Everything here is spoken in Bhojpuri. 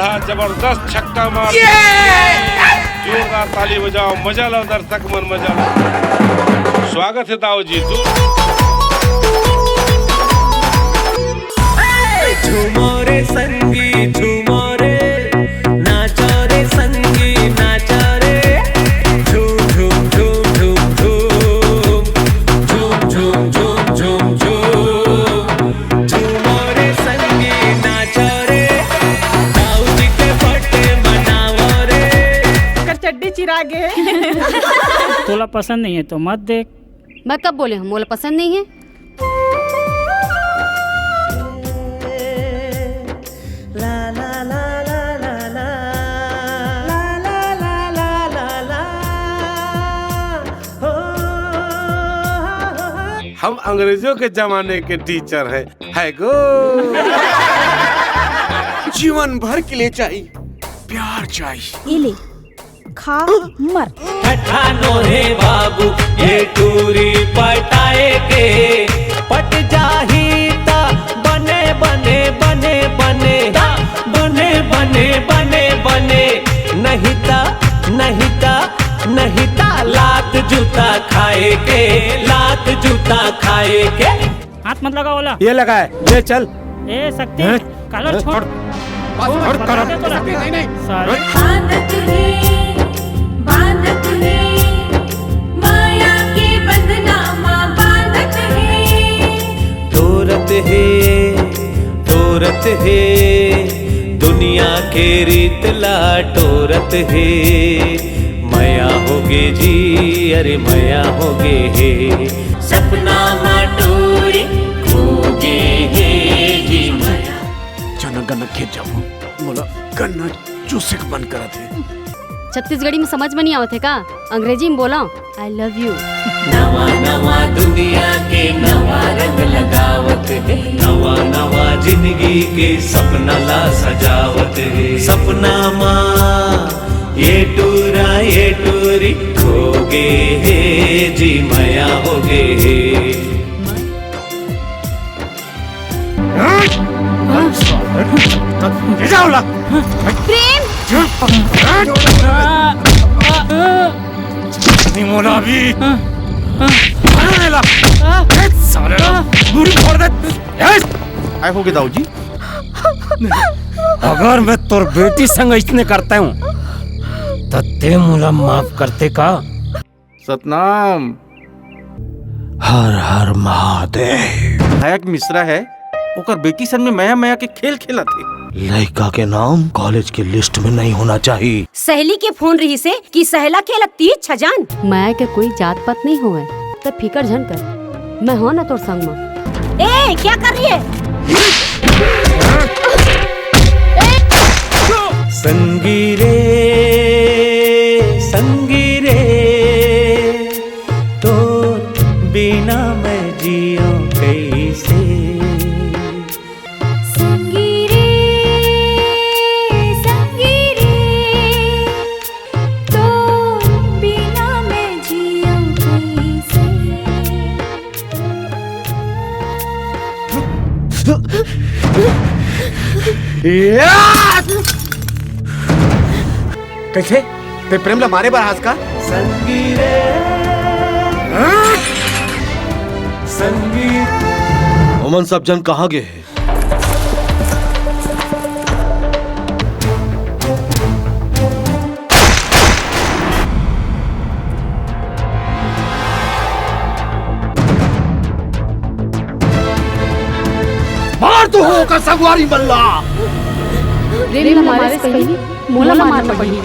हा जबरदस्त छक्का मार। जोरदार ताली बजाओ, मजा लो दर्शक मन, मजा लो। स्वागत है ताऊ जी। झूमो रे संगी झूमो रे, नाचो रे संगी नाचो रे, झूम झूम झूम झूम झूम झूम झूम झूम झूम, झूमो रे संगी नाचो रे, ताऊ जी के बर्थडे मनाओ रे। कर चड्डी चिरा गे। तोला पसंद नहीं है तो मत देख। मैं कब बोले हम मोला पसंद नहीं है? हम अंग्रेजों के जमाने के टीचर है गो। जीवन भर के लिए चाहिए प्यार चाहिए। इले खा मर। ठठानो रे बाबू ये टूरी पटाए के, पट जाही ता बने बने बने बने बने बने बने बने, नहीं ता नहीं ता नहीं ता लात जूता खाए के, लात जूता खाए के। हाथ मत लगा बोला। ये लगा है, ले चल। ए सकती कलर छोड़। नहीं सारे बांधत है माया के बंधनामा बांधत है। तोरत है दुनिया के रीत ला टोरत है, मया होगे जी अरे मया होगे हे, सपना माटोरी होगे हे जी मया। चना गन्ना खेत जाओ, बोला गन्ना चूसिक बंद करा थे। छत्तीसगढ़ी में समझ में नहीं आवत है का? अंग्रेजी में बोला आई लव यू। नवा नवा दुनिया के नवा रंग लगावत है, नवा नवा जिंदगी के सपना ला सजावत है, सपना माँ ये टूरी होगे हे जी मया होगे हे। प्रेम नहीं मोला भी सारे बुरी फोड़ दे। आए होगे दाऊ जी। अगर मैं तोर बेटी संग इसने करता हूँ तो ते मोला माफ करते का? सतनाम। हर हर महादेव। नायक मिश्रा है, ओकर बेटी संग में मया मया के खेल खेला थे। लड़का के नाम कॉलेज की लिस्ट में नहीं होना चाहिए। सहेली के फोन रही से कि सहेला के लगती छजान। माया के कोई जात पात नहीं हुआ तब फिकर झन कर, मैं हो ना तोर संग में। ए क्या कर रही है? संगी रे तो बिना मैं जियो कैसे। संगी रे तो बिना मैं जियूं कैसे ते प्रेम ला मारे बार हाथ का? संगी रे संगी। अमन सब जन कहाँ गए हैं? मार तो होगा सगवारी मल्ला। प्रेम हमारे से पहले मोला मारना पड़ी।